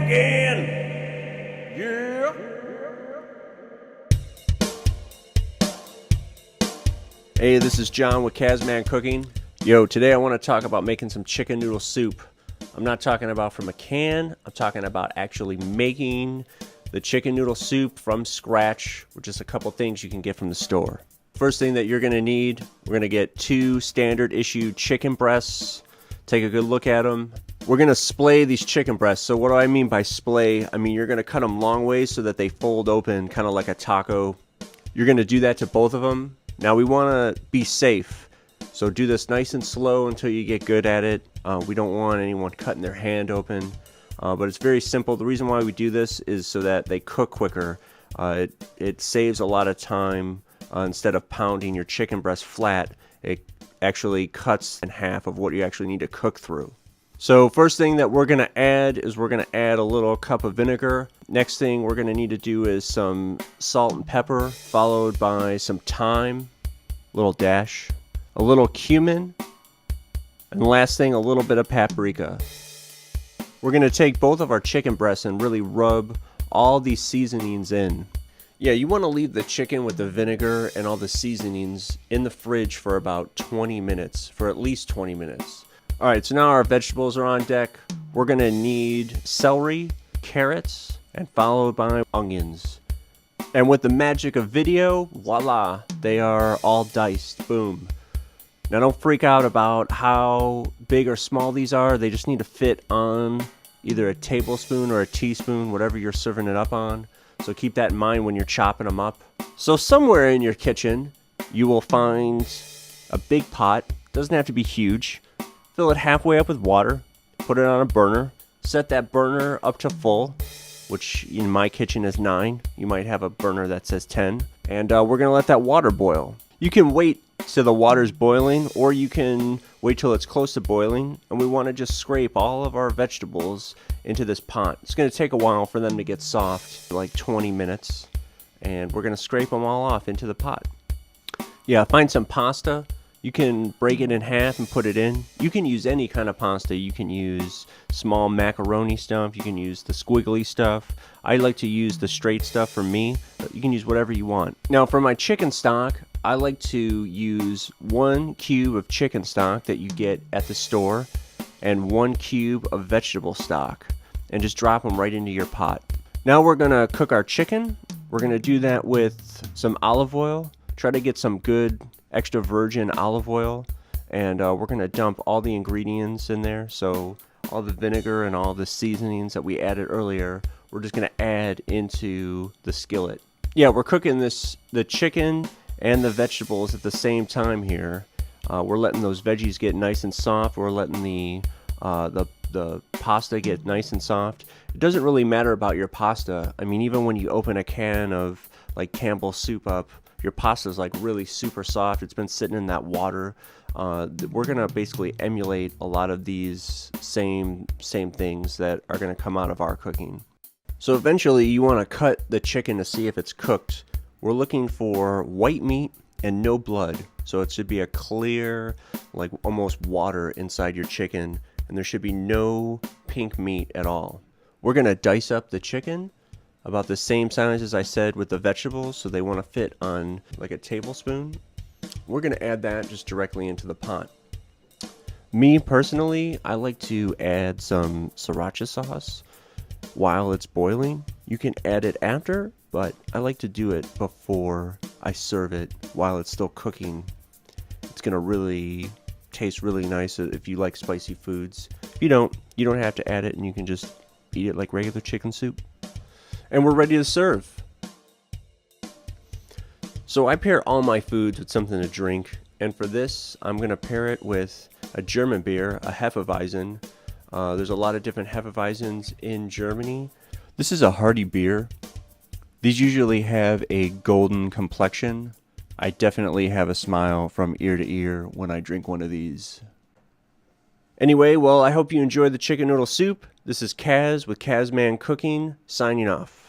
again. Yeah. Hey, this is John with KazMan Cooking. Yo, today I want to talk about making some chicken noodle soup. I'm not talking about from a can. I'm talking about actually making the chicken noodle soup from scratch with just a couple things you can get from the store. First thing that you're going to need, we're going to get 2 standard issue chicken breasts. Take a good look at them. We're going to splay these chicken breasts. So what do I mean by splay? I mean you're going to cut them long ways so that they fold open kind of like a taco. You're going to do that to both of them. Now we want to be safe. So do this nice and slow until you get good at it. We don't want anyone cutting their hand open. But it's very simple. The reason why we do this is so that they cook quicker. It saves a lot of time. Instead of pounding your chicken breast flat, it actually cuts in half of what you actually need to cook through. So first thing that we're going to add is we're going to add a little cup of vinegar. Next thing we're going to need to do is some salt and pepper, followed by some thyme, a little dash, a little cumin, and last thing, a little bit of paprika. We're going to take both of our chicken breasts and really rub all these seasonings in. Yeah, you want to leave the chicken with the vinegar and all the seasonings in the fridge for about 20 minutes, for at least 20 minutes. Alright, so now our vegetables are on deck. We're going to need celery, carrots, and followed by onions. And with the magic of video, voila, they are all diced. Boom. Now don't freak out about how big or small these are. They just need to fit on either a tablespoon or a teaspoon, whatever you're serving it up on. So keep that in mind when you're chopping them up. So somewhere in your kitchen, you will find a big pot. Doesn't have to be huge. Fill it halfway up with water. Put it on a burner. Set that burner up to full, which in my kitchen is 9. You might have a burner that says 10. And we're going to let that water boil. You can wait till the water's boiling, or you can wait till it's close to boiling. And we want to just scrape all of our vegetables into this pot. It's going to take a while for them to get soft, like 20 minutes. And we're going to scrape them all off into the pot. Yeah, find some pasta. You can break it in half and put it in. You can use any kind of pasta. You can use small macaroni stuff. You can use the squiggly stuff. I like to use the straight stuff for me. You can use whatever you want. Now for my chicken stock, I like to use 1 cube of chicken stock that you get at the store and 1 cube of vegetable stock, and just drop them right into your pot. Now we're going to cook our chicken. We're going to do that with some olive oil. Try to get some good extra virgin olive oil, and we're going to dump all the ingredients in there. So all the vinegar and all the seasonings that we added earlier, we're just going to add into the skillet. Yeah, we're cooking the chicken and the vegetables at the same time here. We're letting those veggies get nice and soft. We're letting the pasta get nice and soft. It doesn't really matter about your pasta. I mean, even when you open a can of like Campbell's soup up, your pasta is like really super soft. It's been sitting in that water. We're gonna basically emulate a lot of these same things that are gonna come out of our cooking. So eventually you want to cut the chicken to see if it's cooked. We're looking for white meat and no blood. So it should be a clear, like almost water inside your chicken, and there should be no pink meat at all. We're gonna dice up the chicken about the same size as I said with the vegetables, so they want to fit on like a tablespoon. We're going to add that just directly into the pot. Me personally, I like to add some sriracha sauce while it's boiling. You can add it after, but I like to do it before I serve it while it's still cooking. It's going to really taste really nice if you like spicy foods. If you don't have to add it, and you can just eat it like regular chicken soup. And we're ready to serve. So I pair all my foods with something to drink, and for this I'm going to pair it with a German beer, a Hefeweizen. There's a lot of different Hefeweizens in Germany. This is a hearty beer. These usually have a golden complexion. I definitely have a smile from ear to ear when I drink one of these. Anyway, well, I hope you enjoyed the chicken noodle soup. This is Kaz with KazMan Cooking, signing off.